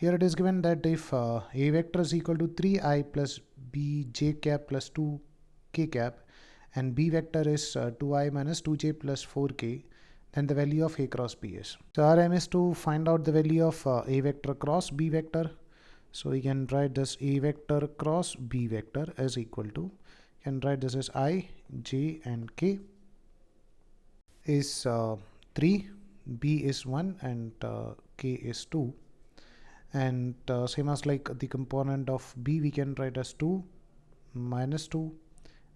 Here it is given that if a vector is equal to 3i plus b j cap plus 2k cap and b vector is 2i minus 2j plus 4k, then the value of a cross b is. So our aim is to find out the value of a vector cross b vector. So we can write this a vector cross b vector is equal to, you can write this as I, j and k is 3, b is 1 and k is 2. And same as like the component of b, we can write as 2, minus 2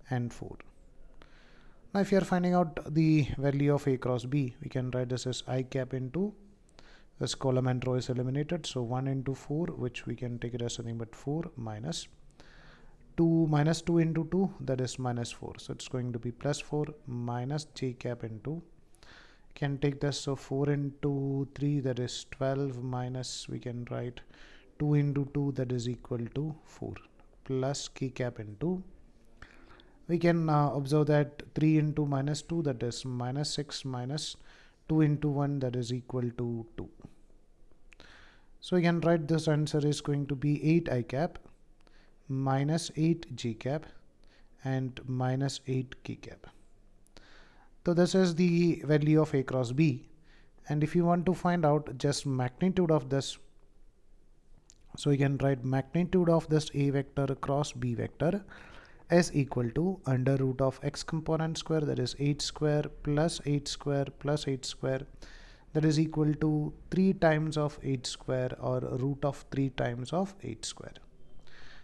and 4. Now if you are finding out the value of a cross b, we can write this as I cap into this column and row is eliminated, so 1 into 4, which we can take it as nothing but 4 minus 2 minus 2 into 2, that is minus 4, so it's going to be plus 4 minus j cap into, can take this, so 4 into 3, that is 12, minus we can write 2 into 2, that is equal to 4, plus k cap into, we can observe that 3 into minus 2, that is minus 6, minus 2 into 1, that is equal to 2. So we can write this answer is going to be 8 I cap minus 8 j cap and minus 8 k cap. So this is the value of a cross b, and if you want to find out just magnitude of this, so you can write magnitude of this a vector cross b vector is equal to under root of x component square, that is 8 square plus 8 square plus 8 square, that is equal to 3 times of 8 square or root of 3 times of 8 square.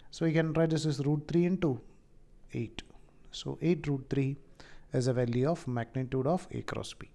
So you can write this as root 3 into 8. So 8 root 3 is a value of magnitude of a cross b.